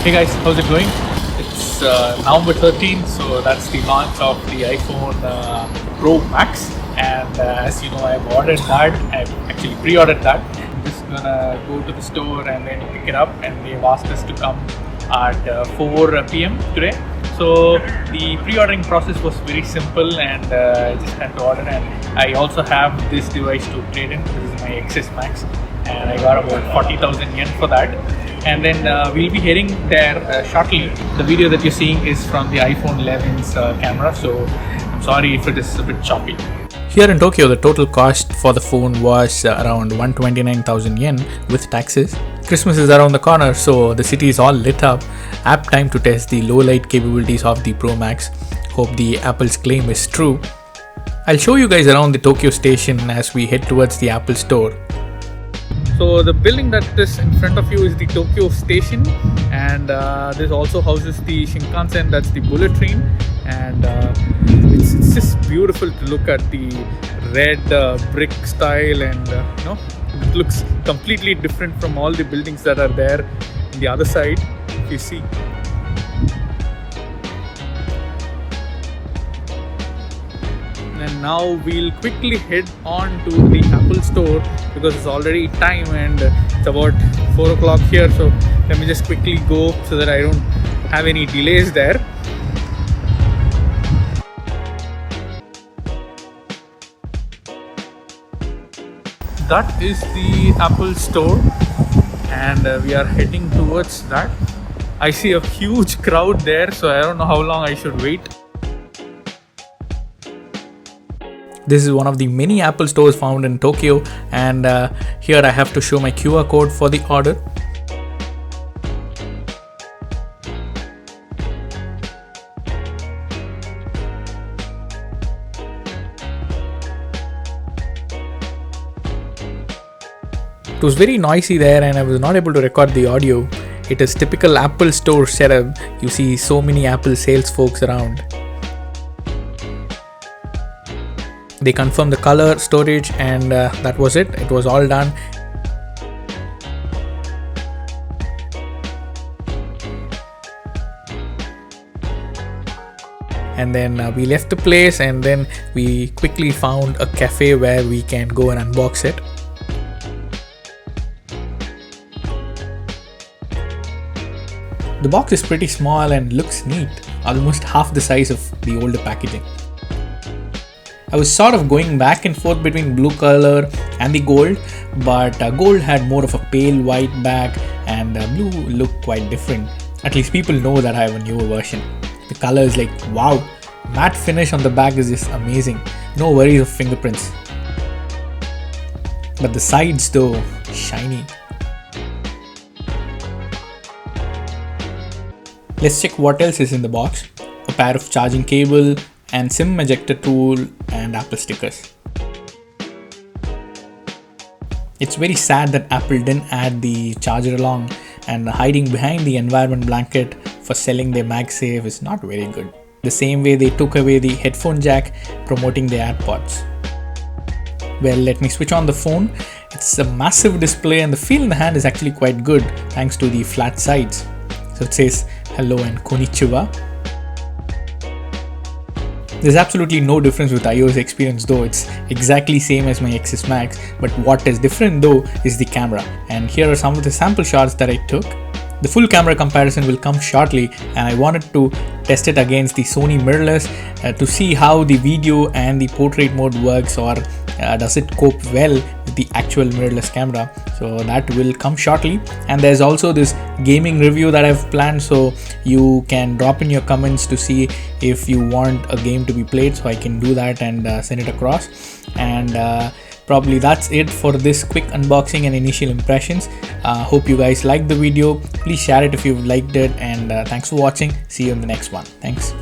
Hey guys, how's it going? It's November 13th, so that's the launch of the iPhone Pro Max. And as you know, I've ordered that. I've actually pre-ordered that. I'm just gonna go to the store and then pick it up. And they've asked us to come at 4 p.m. today. So the pre-ordering process was very simple, and I just had to order. And I also have this device to trade in. This is my XS Max, and I got about 40,000 yen for that. And then we'll be heading there shortly. The video that you're seeing is from the iPhone 11's camera, so I'm sorry if it is a bit choppy. Here in Tokyo, the total cost for the phone was around 129,000 yen with taxes. Christmas is around the corner, so the city is all lit up. Apt time to test the low light capabilities of the Pro Max. Hope the Apple's claim is true. I'll show you guys around the Tokyo station as we head towards the Apple store. So the building that is in front of you is the Tokyo station, and this also houses the Shinkansen, that's the bullet train. And it's just beautiful to look at the red brick style, and it looks completely different from all the buildings that are there on the other side, if you see. And now we'll quickly head on to the Apple store because it's already time and it's about 4 o'clock here. So let me just quickly go so that I don't have any delays there. That is the Apple store, and we are heading towards that. I see a huge crowd there, so I don't know how long I should wait. This is one of the many Apple stores found in Tokyo, and here I have to show my QR code for the order. It was very noisy there, and I was not able to record the audio. It is typical Apple store setup. You see so many Apple sales folks around. They confirmed the color, storage, and that was it. It was all done. And then we left the place, and then we quickly found a cafe where we can go and unbox it. The box is pretty small and looks neat, almost half the size of the older packaging. I was sort of going back and forth between blue color and the gold, but gold had more of a pale white back, and blue looked quite different. At least people know that I have a newer version. The color is like wow, matte finish on the back is just amazing. No worries of fingerprints. But the sides though, shiny. Let's check what else is in the box. A pair of charging cable and SIM ejector tool and Apple stickers. It's very sad that Apple didn't add the charger along, and hiding behind the environment blanket for selling their MagSafe is not very good. The same way they took away the headphone jack promoting their AirPods. Well, let me switch on the phone. It's a massive display, and the feel in the hand is actually quite good thanks to the flat sides. So it says hello and konnichiwa. There's absolutely no difference with iOS experience though. It's exactly same as my XS Max, but what is different though is the camera. And here are some of the sample shots that I took. The full camera comparison will come shortly, and I wanted to test it against the Sony mirrorless to see how the video and the portrait mode works, or does it cope well with the actual mirrorless camera. So that will come shortly. And there's also this gaming review that I've planned, so you can drop in your comments to see if you want a game to be played, so I can do that and send it across. And probably that's it for this quick unboxing and initial impressions. Hope you guys liked the video. Please share it if you liked it, and thanks for watching. See you in the next one. Thanks.